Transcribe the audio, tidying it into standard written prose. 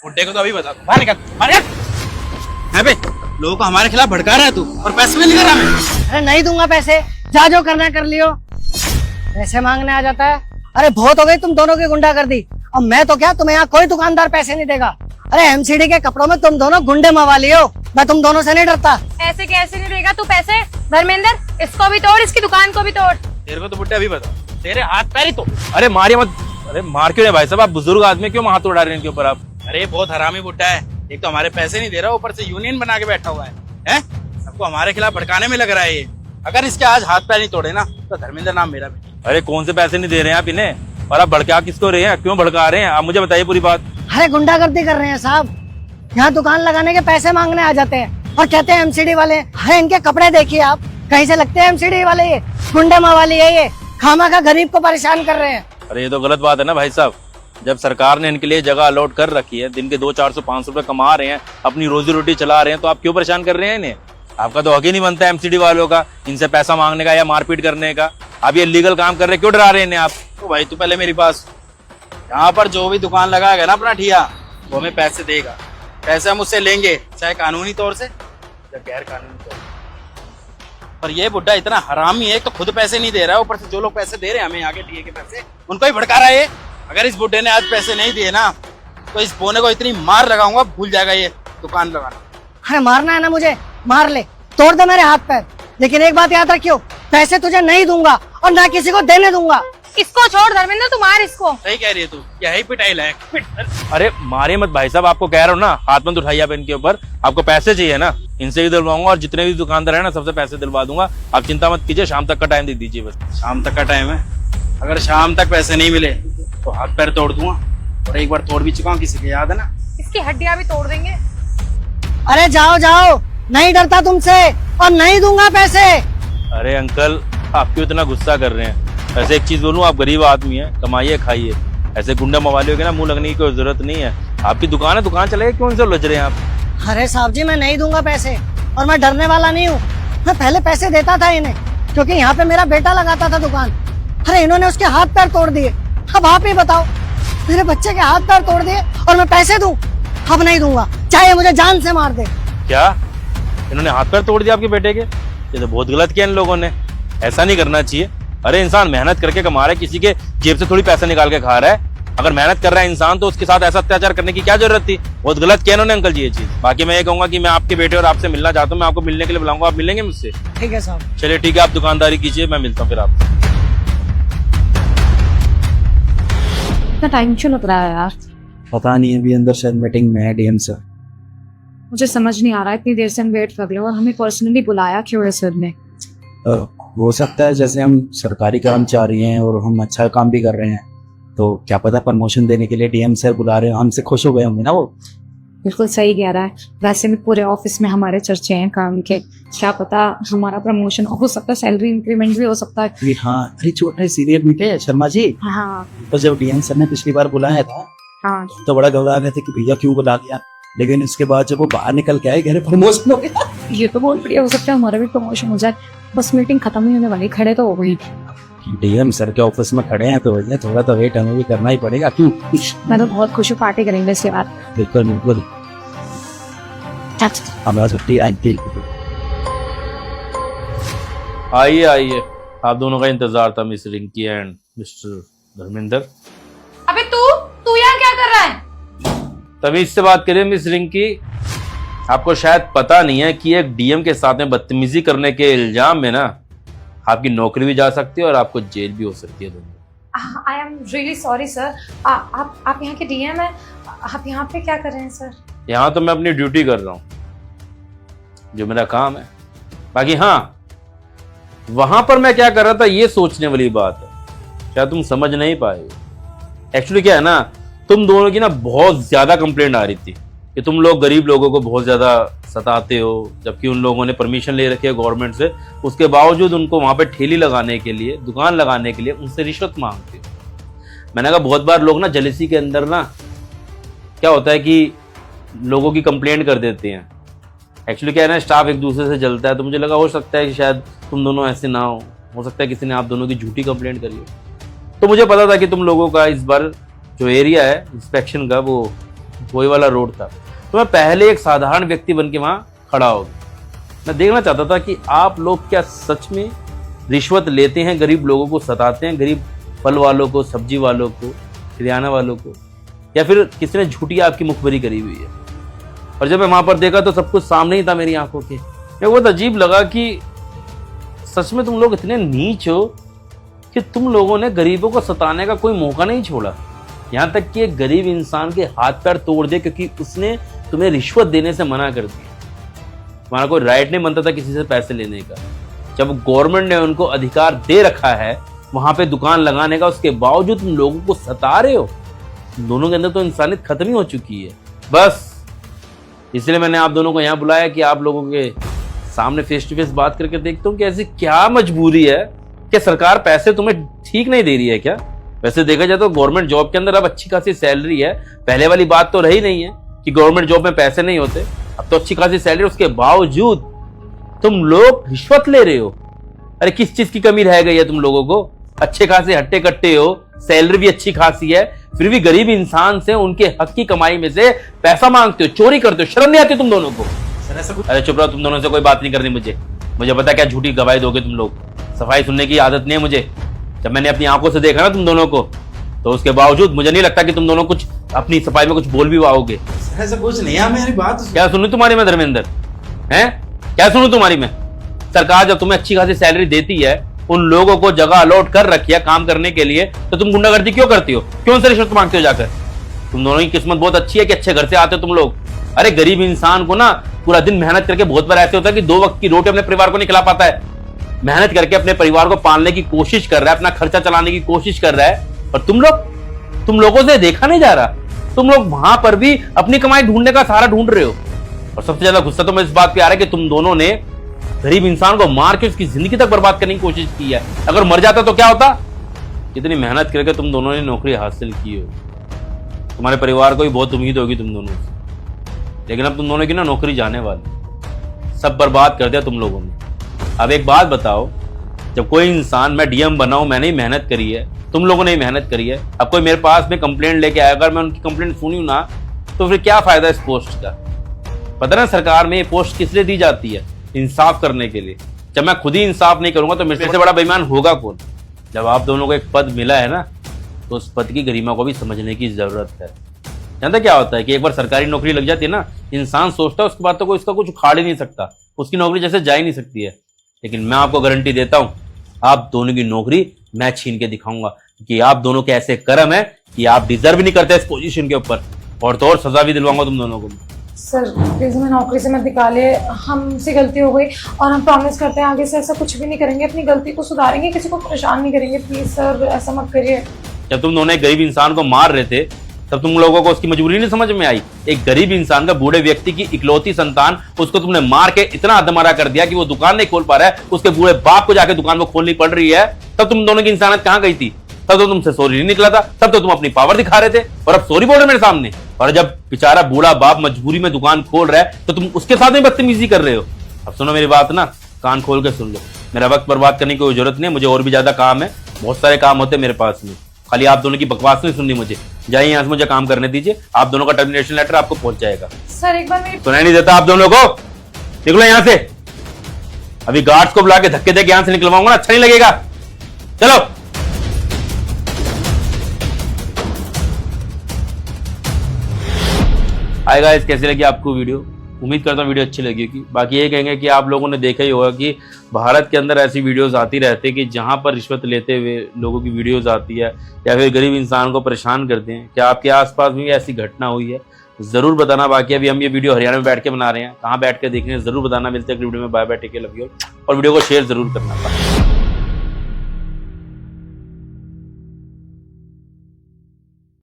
बुड्ढे को तो अभी बता, बाहर निकल, बाहर निकल। है बे, लोगों को हमारे खिलाफ भड़का रहा है तू, और पैसे भी नहीं कर रहा मैं। अरे नहीं दूंगा पैसे, जा जो करना कर लियो। पैसे मांगने आ जाता है। अरे बहुत हो गई तुम दोनों की गुंडागर्दी। अब मैं तो क्या, तुम्हें यहाँ कोई दुकानदार पैसे नहीं देगा। अरे एमसीडी के कपड़ों में तुम दोनों गुंडे मवाली हो, मैं तुम दोनों से नहीं डरता। ऐसे कैसे नहीं देगा तू पैसे? धर्मेंद्र, इसको भी तोड़, इसकी दुकान को भी तोड़। तेरे को तो बुड्ढे अभी बता, तेरे हाथ पैर ही तो। अरे मारिए मत, अरे मार क्यों नहीं भाई साहब, आप बुजुर्ग आदमी क्यों हाथ उड़ा रहे हैं इनके ऊपर आप? अरे बहुत हरामी बुड्ढा है, एक तो हमारे पैसे नहीं दे रहा, ऊपर से यूनियन बना के बैठा हुआ है? सबको हमारे खिलाफ भड़काने में लग रहा है ये। अगर इसके आज हाथ पैर नहीं तोड़े ना तो धर्मेंद्र नाम मेरा भी। अरे कौन से पैसे नहीं दे रहे हैं आप इन्हें, और आप भड़का किसको रहे हैं, क्यों भड़का रहे हैं, आप मुझे बताइए पूरी बात। अरे गुंडागर्दी कर रहे हैं साहब, यहाँ दुकान लगाने के पैसे मांगने आ जाते हैं और कहते हैं एमसीडी वाले। अरे इनके कपड़े देखिए आप, कहीं से लगते हैं एमसीडी वाले, ये गुंडे मवाली है, ये खामा का गरीब को परेशान कर रहे हैं। अरे ये तो गलत बात है ना भाई साहब, जब सरकार ने इनके लिए जगह अलॉट कर रखी है, दिन के 200-400-500 रुपए कमा रहे हैं, अपनी रोजी रोटी चला रहे हैं, तो आप क्यों परेशान कर रहे हैं इन्हें? आपका तो हक ही नहीं बनता एमसीडी वालों का इनसे पैसा मांगने का या मारपीट करने का। आप ये लीगल काम कर रहे हैं, क्यों डरा रहे हैं इन्हें आप? तो भाई तू पहले मेरी पास, यहाँ पर जो भी दुकान लगाएगा ना अपना ठिया, वो हमें पैसे देगा। पैसे हम उससे लेंगे, चाहे कानूनी तौर से या गैर कानूनी तौर से। पर ये बुड्ढा इतना हरामी है, तो खुद पैसे नहीं दे रहा है, ऊपर से जो लोग पैसे दे रहे हैं हमें आगे ठिए के पैसे, उनको ही भड़का रहा है। अगर इस बुड्ढे ने आज पैसे नहीं दिए ना तो इस बोने को इतनी मार लगाऊंगा, भूल जाएगा ये दुकान लगाना। अरे मारना है ना मुझे, मार ले, तोड़ दे मेरे हाथ पैर, लेकिन एक बात याद रखियो, पैसे तुझे नहीं दूंगा और ना किसी को देने दूंगा। इसको छोड़ धर्मेंद्र, तू मार इसको। सही कह रही है तू, क्या ही पिटाई लायक। अरे मारिए मत भाई साहब, आपको कह रहा हूँ ना, हाथ मत उठाइए आप इनके ऊपर। आपको पैसे चाहिए ना, इनसे भी दिलवाऊंगा, और जितने भी दुकानदार है ना सबसे पैसे दिलवा दूंगा। आप चिंता मत कीजिए, शाम तक का टाइम दे दीजिए बस। शाम तक का टाइम है, अगर शाम तक पैसे नहीं मिले तो हाथ पैर तोड़ दूंगा, और एक बार तोड़ भी चुका हूँ, किसी को याद है ना? इसकी हड्डियां भी तोड़ देंगे। अरे जाओ जाओ, नहीं डरता तुमसे और नहीं दूंगा पैसे। अरे अंकल, आप क्यों इतना गुस्सा कर रहे हैं? ऐसे एक चीज बोलूं, आप गरीब आदमी हैं, कमाइए खाइए, ऐसे गुंडा मवालियों के ना मुंह लगने की कोई जरूरत नहीं है। आपकी दुकान है, दुकान चलेगी, क्यों इनसे उलझ रहे हैं आप? अरे साहब जी, मैं नहीं दूंगा पैसे, और मैं डरने वाला नहीं हूँ। मैं पहले पैसे देता था इन्हें, क्योंकि यहाँ पे मेरा बेटा लगाता था दुकान। अरे इन्होंने उसके हाथ पैर तोड़ दिए। अब आप ही बताओ, मेरे बच्चे के हाथ पैर तोड़ दिए और मैं पैसे दूं? अब नहीं दूंगा, चाहे मुझे जान से मार दे। क्या इन्होंने हाथ पैर तोड़ दिया आपके बेटे के? ये तो बहुत गलत किया इन लोगों ने, ऐसा नहीं करना चाहिए। अरे इंसान मेहनत करके कमा रहा है, किसी के जेब से थोड़ी पैसा निकाल के खा रहा है। अगर मेहनत कर रहा है इंसान तो उसके साथ ऐसा अत्याचार करने की क्या जरूरत थी? बहुत गलत किया इन्होंने अंकल जी ये चीज। बाकी मैं ये कहूंगा कि मैं आपके बेटे और आपसे मिलना चाहता हूँ, मैं आपको मिलने के लिए बुलाऊंगा, आप मिलेंगे मुझसे? ठीक है साहब। चलिए ठीक है, आप दुकानदारी कीजिए, मैं मिलता हूँ फिर आपसे। इतना टाइम क्यों लग रहा है यार? पता नहीं, अभी अंदर शायद मीटिंग में है डीएम सर। मुझे समझ नहीं आ रहा, इतनी देर से हम वेट कर रहे हैं और हमें पर्सनली बुलाया क्यों है सर ने? हो सकता है जैसे हम सरकारी कर्मचारी हैं और हम अच्छा काम भी कर रहे हैं, तो क्या पता प्रमोशन देने के लिए डीएम सर बुला रहे हैं, हमसे खुश हो गए होंगे ना वो। बिल्कुल सही कह रहा है। वैसे भी पूरे ऑफिस में हमारे चर्चे हैं काम के, क्या पता हमारा प्रमोशन हो सकता है, सैलरी इंक्रीमेंट भी हो सकता है। अरे हाँ, अरे छोटा सीरियल मीटे शर्मा जी। हाँ तो जब डीएम सर ने पिछली बार बुलाया था हाँ, तो बड़ा घबरा गए थे कि भैया क्यों बुला लिया, लेकिन इसके बाद जब वो बाहर निकल के आए, घर प्रमोशन हो गया। ये तो बहुत बढ़िया, हो सकता है हमारा भी प्रमोशन हो जाए। बस मीटिंग खत्म ही होने वाली, खड़े तो हो गई। डीएम सर के ऑफिस में खड़े हैं तो भैया थोड़ा तो वेट हमें भी करना ही पड़ेगा। क्यों? मैं तो बहुत खुश हूँ, पार्टी करेंगे इसके बाद। बिल्कुल बिल्कुल, हमारा छुट्टी आएगी। आइए आइए, आप दोनों का इंतजार था, miss Rinki and mister Dharmendra. अबे तू यहाँ क्या कर रहा है? तमीज से बात करिए मिस रिंकी, आपको शायद पता नहीं है कि एक डीएम के साथ में बदतमीजी करने के इल्जाम में ना आपकी नौकरी भी जा सकती है और आपको जेल भी हो सकती है। I am really sorry sir. आप यहाँ के डीएम हैं, आप यहाँ पे क्या कर रहे हैं सर? यहाँ तो मैं अपनी ड्यूटी कर रहा हूँ, जो मेरा काम है। बाकी हाँ, वहां पर मैं क्या कर रहा था ये सोचने वाली बात है, शायद तुम समझ नहीं पाए। एक्चुअली क्या है ना, तुम दोनों की ना बहुत ज्यादा कंप्लेंट आ रही थी कि तुम लोग गरीब लोगों को बहुत ज्यादा सताते हो, जबकि उन लोगों ने परमिशन ले रखी है गवर्नमेंट से, उसके बावजूद उनको वहां पे ठेली लगाने के लिए, दुकान लगाने के लिए उनसे रिश्वत मांगते हो। मैंने कहा बहुत बार लोग ना जेलसी के अंदर ना क्या होता है कि लोगों की कंप्लेंट कर देते हैं। एक्चुअली क्या है ना, स्टाफ एक दूसरे से जलता है, तो मुझे लगा हो सकता है कि शायद तुम दोनों ऐसे ना हो सकता है किसी ने आप दोनों की झूठी कंप्लेंट करी हो। तो मुझे पता था कि तुम लोगों का इस बार जो एरिया है इंस्पेक्शन का वो वही वाला रोड था, तो मैं पहले एक साधारण व्यक्ति बन के वहां खड़ा हो गया। मैं देखना चाहता था कि आप लोग क्या सच में रिश्वत लेते हैं, गरीब लोगों को सताते हैं, गरीब फल वालों को, सब्जी वालों को, किराना वालों को, या फिर किसी ने झूठी आपकी मुखबरी करी हुई है। और जब मैं वहां पर देखा तो सब कुछ सामने ही था मेरी आंखों के। मेरे को बहुत अजीब लगा कि सच में तुम लोग इतने नीच हो कि तुम लोगों ने गरीबों को सताने का कोई मौका नहीं छोड़ा। यहाँ तक कि एक गरीब इंसान के हाथ पैर तोड़ दिए क्योंकि उसने तुम्हें रिश्वत देने से मना कर दिया। तुम्हारा कोई राइट नहीं बनता था किसी से पैसे लेने का। जब गवर्नमेंट ने उनको अधिकार दे रखा है वहां पे दुकान लगाने का, उसके बावजूद तुम लोगों को सता रहे हो। तुम दोनों के अंदर तो इंसानियत खत्म ही हो चुकी है। बस इसलिए मैंने आप दोनों को यहाँ बुलाया कि आप लोगों के सामने फेस टू फेस बात करके देखता हूँ कि ऐसी क्या मजबूरी है कि सरकार पैसे तुम्हें ठीक नहीं दे रही है क्या। वैसे देखा जाए तो गवर्नमेंट जॉब के अंदर अब अच्छी खासी सैलरी है। पहले वाली बात तो रही नहीं है कि गवर्नमेंट जॉब में पैसे नहीं होते, अब तो अच्छी खासी सैलरी, उसके बावजूद तुम लोग रिश्वत ले रहे हो। अरे किस चीज की कमी रह गई है तुम लोगों को? अच्छे खासे हट्टे कट्टे हो, सैलरी भी अच्छी खासी है, फिर भी गरीब इंसान से उनके हक की कमाई में से पैसा मांगते हो, चोरी करते हो। शर्म नहीं आती तुम दोनों को? अरे चुप रहो, तुम दोनों से कोई बात नहीं करनी मुझे पता क्या झूठी गवाही दोगे तुम लोग। सफाई सुनने की आदत नहीं है मुझे। जब मैंने अपनी आंखों से देखा ना तुम दोनों को, तो उसके बावजूद मुझे नहीं लगता कि तुम दोनों कुछ अपनी सफाई में कुछ बोल भी पाओगे। ऐसा कुछ नहीं है, मेरी बात क्या सुनू तुम्हारी में धर्मेंद्र? हैं क्या सुनू तुम्हारी में? सरकार जब तुम्हें अच्छी खासी सैलरी देती है, उन लोगों को जगह अलॉट कर रखी है काम करने के लिए, तो तुम गुंडागर्दी क्यों करती हो? क्यों से रिश्वत मांगते हो जाकर? तुम दोनों की किस्मत बहुत अच्छी है कि अच्छे घर से आते हो तुम लोग। अरे गरीब इंसान को ना पूरा दिन मेहनत करके बहुत बार ऐसे होता है कि 2 वक्त की रोटी अपने परिवार को नहीं खिला पाता है। मेहनत करके अपने परिवार को पालने की कोशिश कर रहा है, अपना खर्चा चलाने की कोशिश कर रहा है, और तुम लोगों से देखा नहीं जा रहा। तुम लोग वहां पर भी अपनी कमाई ढूंढने का सहारा ढूंढ रहे हो। और सबसे ज्यादा गुस्सा तो मैं इस बात पे आ रहा है कि तुम दोनों ने गरीब इंसान को मार के उसकी जिंदगी तक बर्बाद करने की कोशिश की है। अगर मर जाता तो क्या होता? इतनी मेहनत करके तुम दोनों ने नौकरी हासिल की हो, तुम्हारे परिवार को भी बहुत उम्मीद होगी तुम दोनों से, लेकिन अब तुम दोनों की ना नौकरी जाने वाली, सब बर्बाद कर दिया तुम लोगों ने। अब एक बात बताओ, जब कोई इंसान, मैं डीएम बना हूं, मैंने ही मेहनत करी है, तुम लोगों ने ही मेहनत करी है, अब कोई मेरे पास में कंप्लेंट लेके आया, अगर मैं उनकी कंप्लेंट सुनी ना तो फिर क्या फायदा इस पोस्ट का? पता ना सरकार में ये पोस्ट किस लिए दी जाती है? इंसाफ करने के लिए। जब मैं खुद ही इंसाफ नहीं करूंगा तो मेरे से बड़ा बेईमान होगा कौन? जब आप दोनों को एक पद मिला है ना, तो उस पद की गरिमा को भी समझने की जरूरत है। जानते क्या होता है कि एक बार सरकारी नौकरी लग जाती है ना, इंसान सोचता है उसके बाद तो कोई उसका कुछ उखाड़ ही नहीं सकता, उसकी नौकरी जैसे जा ही नहीं सकती है। लेकिन मैं आपको गारंटी देता हूं, आप दोनों की नौकरी मैं छीन के दिखाऊंगा कि आप दोनों के ऐसे कर्म है कि आप डिजर्व नहीं करते इस पोजीशन के ऊपर, और तो और सजा भी दिलवाऊंगा तुम दोनों को। सर प्लीज हमें नौकरी से मत निकालिए, हमसे गलती हो गई और हम प्रॉमिस करते हैं आगे से ऐसा कुछ भी नहीं करेंगे, अपनी गलती को सुधारेंगे, किसी को परेशान नहीं करेंगे। प्लीज सर ऐसा मत करिए। जब तुम दोनों एक गरीब इंसान को मार रहे थे तब तुम लोगों को उसकी मजबूरी नहीं समझ में आई? एक गरीब इंसान का, बूढ़े व्यक्ति की इकलौती संतान, उसको तुमने मार के इतना अधमरा कर दिया कि वो दुकान नहीं खोल पा रहा है, उसके बूढ़े बाप को जाके दुकान को खोलनी पड़ रही है। तब तुम दोनों की इंसानियत कहां गई थी? तब तो तुमसे सॉरी नहीं निकला था, तब तो तुम अपनी पावर दिखा रहे थे, और अब सॉरी बोल रहे मेरे सामने। और जब बेचारा बूढ़ा बाप मजबूरी में दुकान खोल रहा है तो तुम उसके साथ में बदतमीजी कर रहे हो। अब सुनो मेरी बात ना, कान खोल के सुन लो। मेरा वक्त बर्बाद करने की कोई जरूरत नहीं, मुझे और भी ज्यादा काम है, बहुत सारे काम होते हैं मेरे पास में। खाली आप दोनों की बकवास नहीं सुननी मुझे। जाइए यहाँ से, मुझे काम करने दीजिए। आप दोनों का टर्मिनेशन लेटर आपको पहुंच जाएगा। सर एक बार मेरी सुनाई नहीं देता आप दोनों को? निकलो यहाँ से। अभी गार्ड्स को बुला के धक्के दे के यहाँ से निकलवाऊंगा ना, अच्छा नहीं लगेगा। चलो। हाय गाइस, कैसी लगी आपको वीडियो? उम्मीद करता हूँ वीडियो अच्छी लगी होगी। बाकी ये कहेंगे कि आप लोगों ने देखा ही होगा कि भारत के अंदर ऐसी वीडियोस आती रहती है कि जहाँ पर रिश्वत लेते हुए लोगों की वीडियोस आती है या फिर गरीब इंसान को परेशान करते हैं। क्या आपके आसपास भी ऐसी घटना हुई है? जरूर बताना। बाकी अभी हम ये वीडियो हरियाणा में बैठ के बना रहे हैं, कहाँ बैठ के देख रहे हैं जरूर बताना। मिलते हैं वीडियो में। Bye bye, take care, love you, और वीडियो को शेयर जरूर करना।